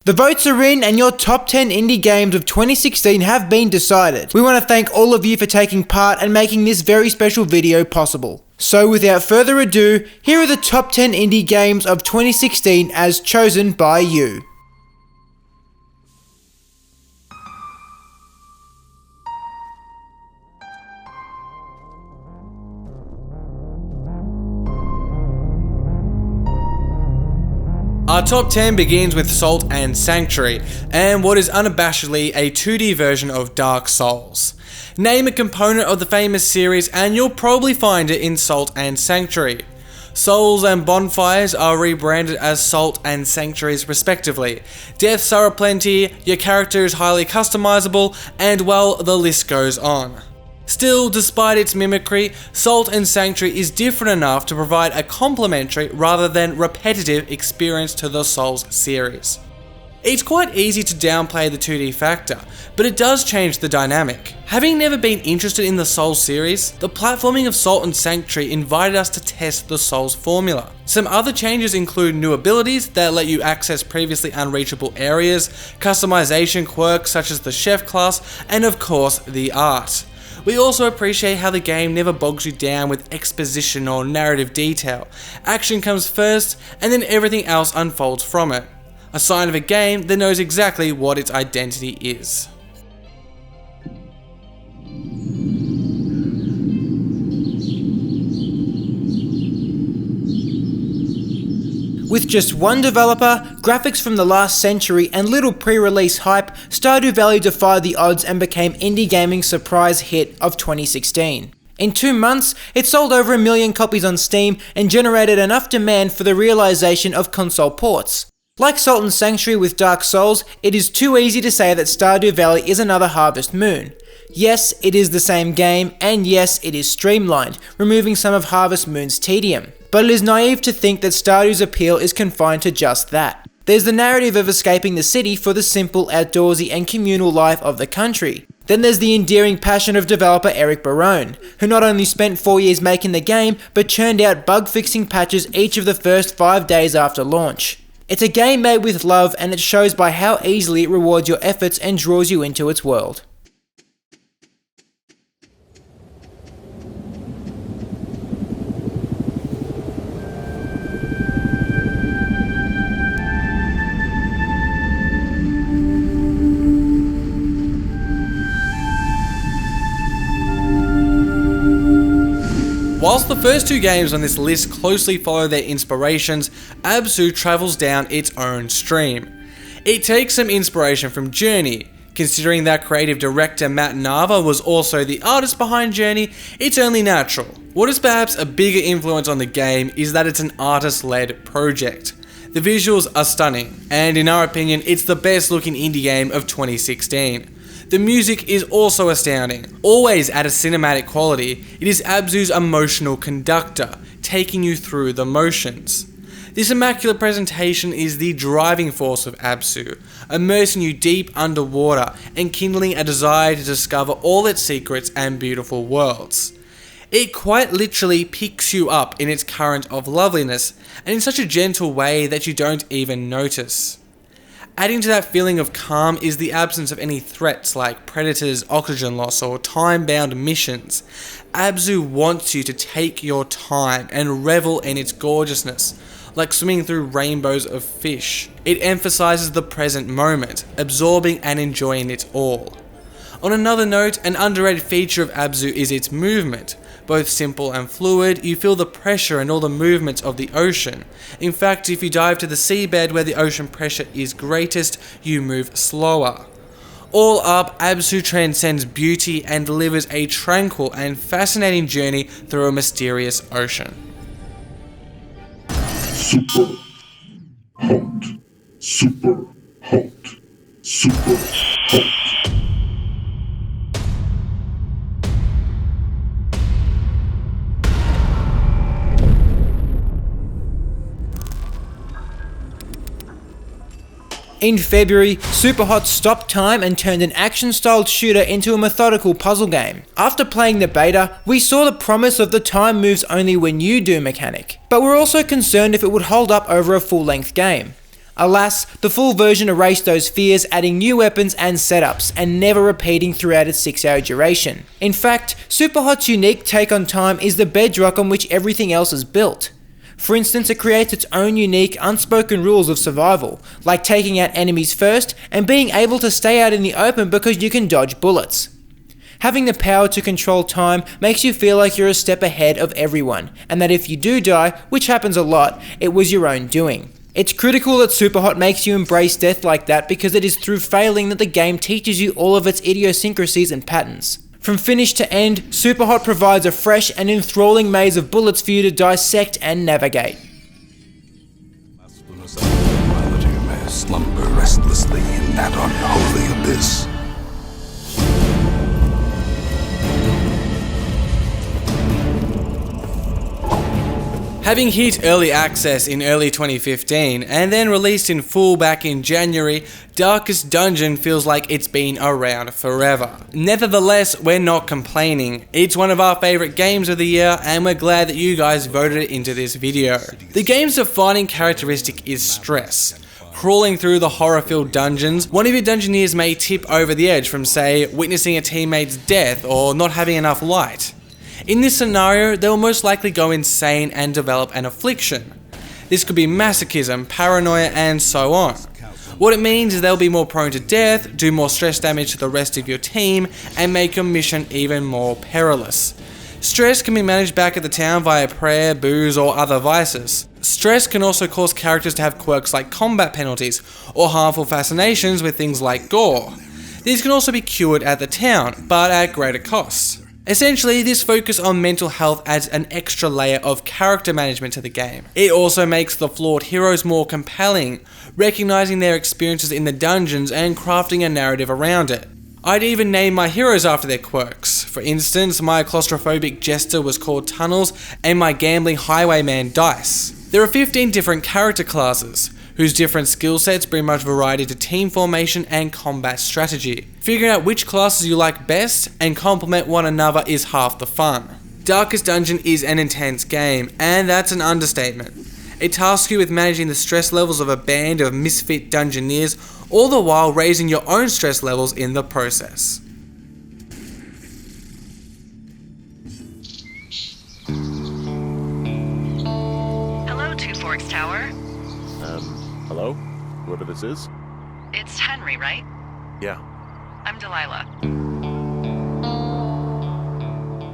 The votes are in and your top 10 indie games of 2016 have been decided. We want to thank all of you for taking part and making this very special video possible. So without further ado, here are the top 10 indie games of 2016 as chosen by you. Our top 10 begins with Salt and Sanctuary, and what is unabashedly a 2D version of Dark Souls. Name a component of the famous series and you'll probably find it in Salt and Sanctuary. Souls and bonfires are rebranded as Salt and Sanctuaries respectively. Deaths are aplenty, your character is highly customizable, and well, the list goes on. Still, despite its mimicry, Salt and Sanctuary is different enough to provide a complementary rather than repetitive experience to the Souls series. It's quite easy to downplay the 2D factor, but it does change the dynamic. Having never been interested in the Souls series, the platforming of Salt and Sanctuary invited us to test the Souls formula. Some other changes include new abilities that let you access previously unreachable areas, customization quirks such as the Chef class, and of course, the art. We also appreciate how the game never bogs you down with exposition or narrative detail. Action comes first, and then everything else unfolds from it. A sign of a game that knows exactly what its identity is. With just one developer, graphics from the last century, and little pre-release hype, Stardew Valley defied the odds and became indie gaming's surprise hit of 2016. In 2 months, it sold over 1 million copies on Steam and generated enough demand for the realization of console ports. Like Salt and Sanctuary with Dark Souls, it is too easy to say that Stardew Valley is another Harvest Moon. Yes, it is the same game, and yes, it is streamlined, removing some of Harvest Moon's tedium. But it is naive to think that Stardew's appeal is confined to just that. There's the narrative of escaping the city for the simple, outdoorsy and communal life of the country. Then there's the endearing passion of developer Eric Barone, who not only spent 4 years making the game, but churned out bug-fixing patches each of the first 5 days after launch. It's a game made with love, and it shows by how easily it rewards your efforts and draws you into its world. Whilst the first 2 games on this list closely follow their inspirations, Abzu travels down its own stream. It takes some inspiration from Journey. Considering that creative director Matt Nava was also the artist behind Journey, it's only natural. What is perhaps a bigger influence on the game is that it's an artist-led project. The visuals are stunning, and in our opinion, it's the best looking indie game of 2016. The music is also astounding. Always at a cinematic quality, it is Abzu's emotional conductor, taking you through the motions. This immaculate presentation is the driving force of Abzu, immersing you deep underwater and kindling a desire to discover all its secrets and beautiful worlds. It quite literally picks you up in its current of loveliness, and in such a gentle way that you don't even notice. Adding to that feeling of calm is the absence of any threats like predators, oxygen loss, or time-bound missions. Abzu wants you to take your time and revel in its gorgeousness, like swimming through rainbows of fish. It emphasizes the present moment, absorbing and enjoying it all. On another note, an underrated feature of Abzu is its movement. Both simple and fluid, you feel the pressure and all the movements of the ocean. In fact, if you dive to the seabed where the ocean pressure is greatest, you move slower. All up, Abzu transcends beauty and delivers a tranquil and fascinating journey through a mysterious ocean. Super hot, super hot, super hot. In February, Superhot stopped time and turned an action-styled shooter into a methodical puzzle game. After playing the beta, we saw the promise of the time moves only when you do mechanic, but we're also concerned if it would hold up over a full-length game. Alas, the full version erased those fears, adding new weapons and setups, and never repeating throughout its 6-hour duration. In fact, Superhot's unique take on time is the bedrock on which everything else is built. For instance, it creates its own unique, unspoken rules of survival, like taking out enemies first and being able to stay out in the open because you can dodge bullets. Having the power to control time makes you feel like you're a step ahead of everyone, and that if you do die, which happens a lot, it was your own doing. It's critical that Superhot makes you embrace death like that because it is through failing that the game teaches you all of its idiosyncrasies and patterns. From finish to end, Superhot provides a fresh and enthralling maze of bullets for you to dissect and navigate. Biology may slumber restlessly in that unholy abyss. Having hit early access in early 2015 and then released in full back in January, Darkest Dungeon feels like it's been around forever. Nevertheless, we're not complaining. It's one of our favourite games of the year and we're glad that you guys voted it into this video. The game's defining characteristic is stress. Crawling through the horror-filled dungeons, one of your dungeoneers may tip over the edge from, say, witnessing a teammate's death or not having enough light. In this scenario, they will most likely go insane and develop an affliction. This could be masochism, paranoia, and so on. What it means is they'll be more prone to death, do more stress damage to the rest of your team, and make your mission even more perilous. Stress can be managed back at the town via prayer, booze, or other vices. Stress can also cause characters to have quirks like combat penalties, or harmful fascinations with things like gore. These can also be cured at the town, but at greater cost. Essentially, this focus on mental health adds an extra layer of character management to the game. It also makes the flawed heroes more compelling, recognizing their experiences in the dungeons and crafting a narrative around it. I'd even name my heroes after their quirks. For instance, my claustrophobic jester was called Tunnels, and my gambling highwayman Dice. There are 15 different character classes, whose different skill sets bring much variety to team formation and combat strategy. Figuring out which classes you like best and complement one another is half the fun. Darkest Dungeon is an intense game, and that's an understatement. It tasks you with managing the stress levels of a band of misfit dungeoneers, all the while raising your own stress levels in the process. Hello, Two Forks Tower. Hello? Whoever this is? It's Henry, right? Yeah. I'm Delilah.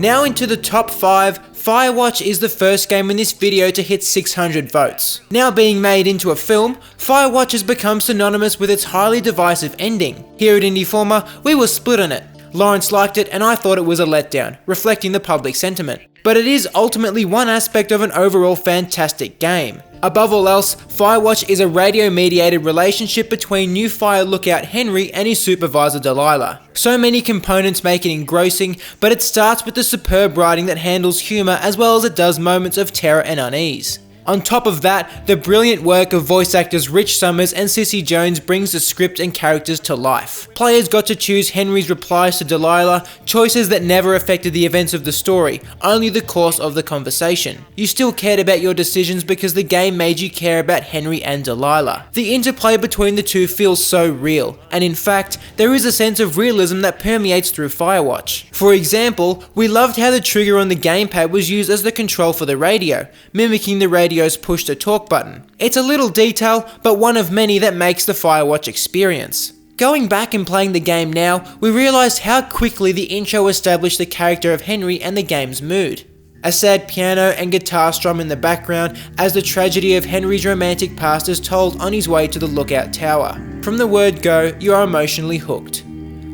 Now into the top 5, Firewatch is the first game in this video to hit 600 votes. Now being made into a film, Firewatch has become synonymous with its highly divisive ending. Here at Indieformer, we were split on it. Lawrence liked it and I thought it was a letdown, reflecting the public sentiment. But it is ultimately one aspect of an overall fantastic game. Above all else, Firewatch is a radio-mediated relationship between new fire lookout Henry and his supervisor Delilah. So many components make it engrossing, but it starts with the superb writing that handles humour as well as it does moments of terror and unease. On top of that, the brilliant work of voice actors Rich Summers and Cissy Jones brings the script and characters to life. Players got to choose Henry's replies to Delilah, choices that never affected the events of the story, only the course of the conversation. You still cared about your decisions because the game made you care about Henry and Delilah. The interplay between the two feels so real, and in fact, there is a sense of realism that permeates through Firewatch. For example, we loved how the trigger on the gamepad was used as the control for the radio, mimicking the radio's push-to-talk button. It's a little detail, but one of many that makes the Firewatch experience. Going back and playing the game now, we realised how quickly the intro established the character of Henry and the game's mood. A sad piano and guitar strum in the background as the tragedy of Henry's romantic past is told on his way to the lookout tower. From the word go, you are emotionally hooked.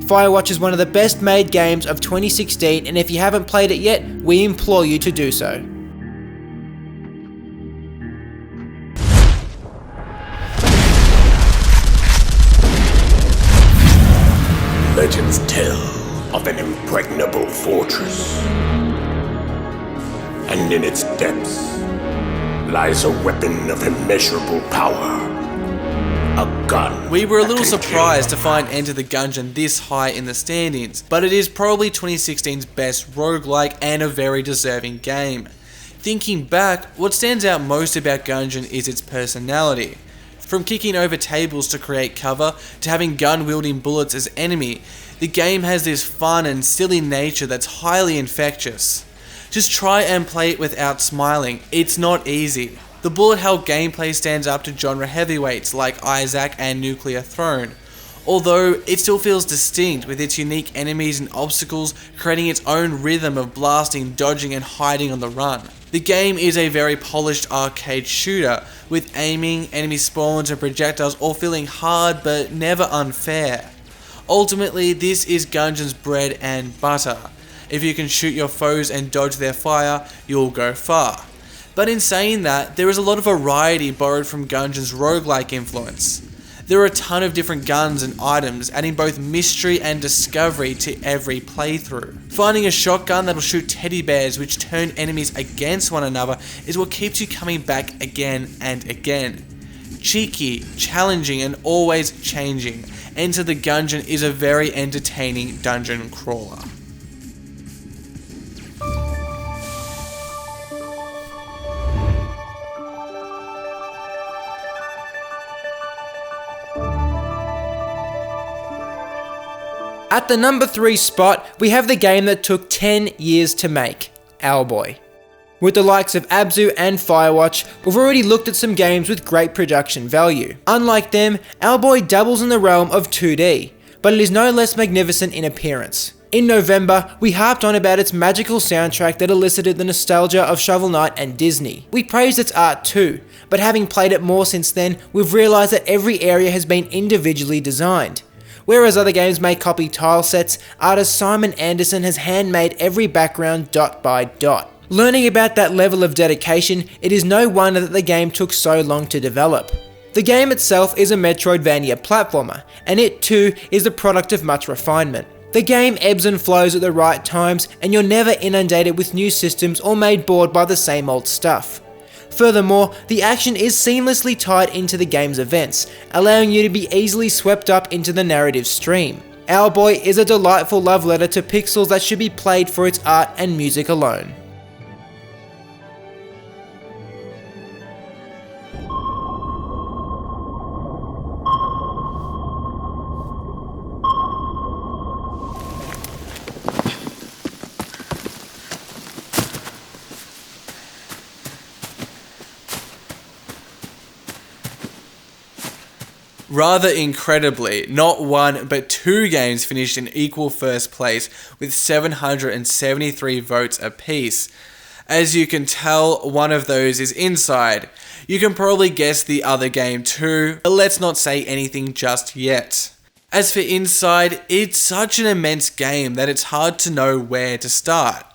Firewatch is one of the best made games of 2016, and if you haven't played it yet, we implore you to do so. Legends tell of an impregnable fortress, and in its depths lies a weapon of immeasurable power. A gun. We were a that little can surprised to kill. find Enter the Gungeon this high in the standings, but it is probably 2016's best roguelike and a very deserving game. Thinking back, what stands out most about Gungeon is its personality. From kicking over tables to create cover, to having gun-wielding bullets as enemy, the game has this fun and silly nature that's highly infectious. Just try and play it without smiling, it's not easy. The bullet hell gameplay stands up to genre heavyweights like Isaac and Nuclear Throne, although it still feels distinct with its unique enemies and obstacles creating its own rhythm of blasting, dodging and hiding on the run. The game is a very polished arcade shooter, with aiming, enemy spawns and projectiles all feeling hard but never unfair. Ultimately, this is Gungeon's bread and butter. If you can shoot your foes and dodge their fire, you'll go far. But in saying that, there is a lot of variety borrowed from Gungeon's roguelike influence. There are a ton of different guns and items, adding both mystery and discovery to every playthrough. Finding a shotgun that'll shoot teddy bears which turn enemies against one another is what keeps you coming back again and again. Cheeky, challenging and always changing, Enter the Gungeon is a very entertaining dungeon crawler. At the number 3 spot, we have the game that took 10 years to make, Owlboy. With the likes of Abzu and Firewatch, we've already looked at some games with great production value. Unlike them, Owlboy dabbles in the realm of 2D, but it is no less magnificent in appearance. In November, we harped on about its magical soundtrack that elicited the nostalgia of Shovel Knight and Disney. We praised its art too, but having played it more since then, we've realised that every area has been individually designed. Whereas other games may copy tile sets, artist Simon Anderson has handmade every background dot by dot. Learning about that level of dedication, it is no wonder that the game took so long to develop. The game itself is a Metroidvania platformer, and it too is the product of much refinement. The game ebbs and flows at the right times, and you're never inundated with new systems or made bored by the same old stuff. Furthermore, the action is seamlessly tied into the game's events, allowing you to be easily swept up into the narrative stream. Owlboy is a delightful love letter to pixels that should be played for its art and music alone. Rather incredibly, not one but two games finished in equal first place with 773 votes apiece. As you can tell, one of those is Inside. You can probably guess the other game too, but let's not say anything just yet. As for Inside, it's such an immense game that it's hard to know where to start.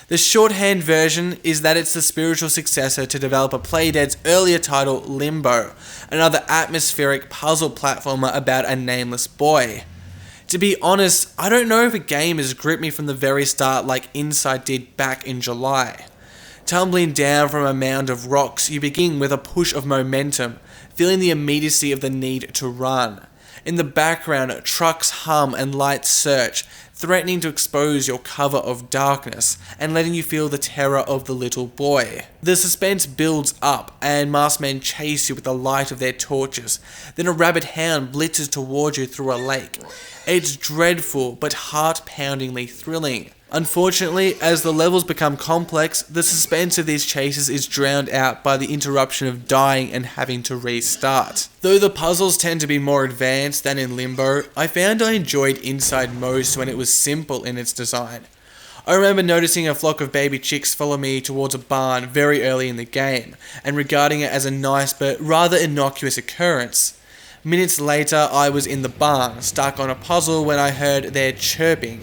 The shorthand version is that it's the spiritual successor to developer Playdead's earlier title Limbo, another atmospheric puzzle platformer about a nameless boy. To be honest, I don't know if a game has gripped me from the very start like Inside did back in July. Tumbling down from a mound of rocks, you begin with a push of momentum, feeling the immediacy of the need to run. In the background, trucks hum and lights search, threatening to expose your cover of darkness and letting you feel the terror of the little boy. The suspense builds up and masked men chase you with the light of their torches. Then a rabid hound blitzes towards you through a lake. It's dreadful but heart-poundingly thrilling. Unfortunately, as the levels become complex, the suspense of these chases is drowned out by the interruption of dying and having to restart. Though the puzzles tend to be more advanced than in Limbo, I found I enjoyed Inside most when it was simple in its design. I remember noticing a flock of baby chicks follow me towards a barn very early in the game, and regarding it as a nice but rather innocuous occurrence. Minutes later, I was in the barn, stuck on a puzzle when I heard their chirping.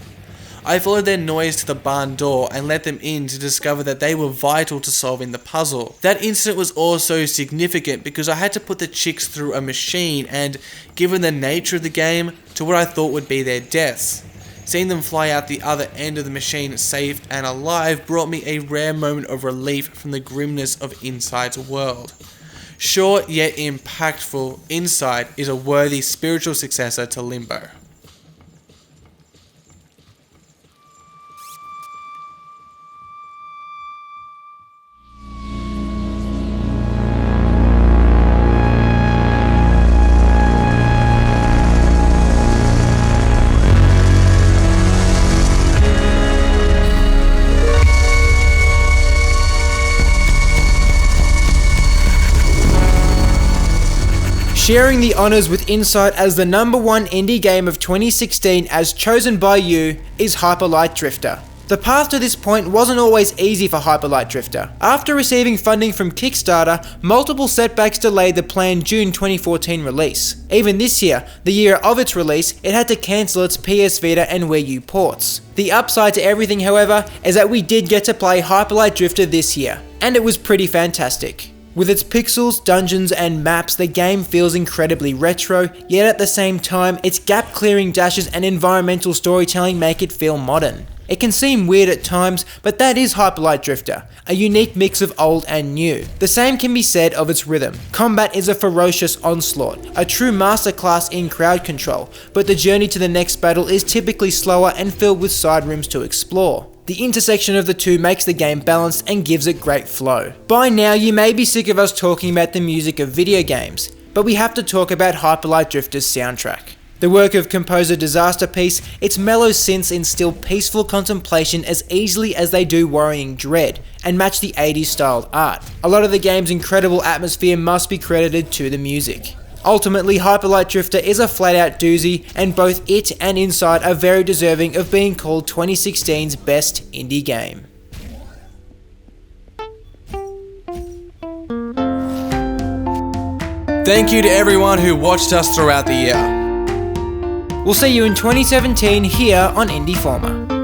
I followed their noise to the barn door and let them in to discover that they were vital to solving the puzzle. That incident was also significant because I had to put the chicks through a machine and, given the nature of the game, to what I thought would be their deaths. Seeing them fly out the other end of the machine safe and alive brought me a rare moment of relief from the grimness of Inside's world. Short yet impactful, Inside is a worthy spiritual successor to Limbo. sharing the honours with Insight as the #1 indie game of 2016 as chosen by you is Hyper Light Drifter. The path to this point wasn't always easy for Hyper Light Drifter. After receiving funding from Kickstarter, multiple setbacks delayed the planned June 2014 release. Even this year, the year of its release, it had to cancel its PS Vita and Wii U ports. The upside to everything, however, is that we did get to play Hyper Light Drifter this year, and it was pretty fantastic. With its pixels, dungeons, and maps, the game feels incredibly retro, yet at the same time, its gap-clearing dashes and environmental storytelling make it feel modern. It can seem weird at times, but that is Hyper Light Drifter, a unique mix of old and new. The same can be said of its rhythm. Combat is a ferocious onslaught, a true masterclass in crowd control, but the journey to the next battle is typically slower and filled with side rooms to explore. The intersection of the two makes the game balanced and gives it great flow. By now, you may be sick of us talking about the music of video games, but we have to talk about Hyper Light Drifter's soundtrack. The work of composer Disasterpeace, its mellow synths instill peaceful contemplation as easily as they do worrying dread, and match the 80s styled art. A lot of the game's incredible atmosphere must be credited to the music. Ultimately, Hyper Light Drifter is a flat out doozy, and both it and Inside are very deserving of being called 2016's best indie game. Thank you to everyone who watched us throughout the year. We'll see you in 2017 here on Indieformer.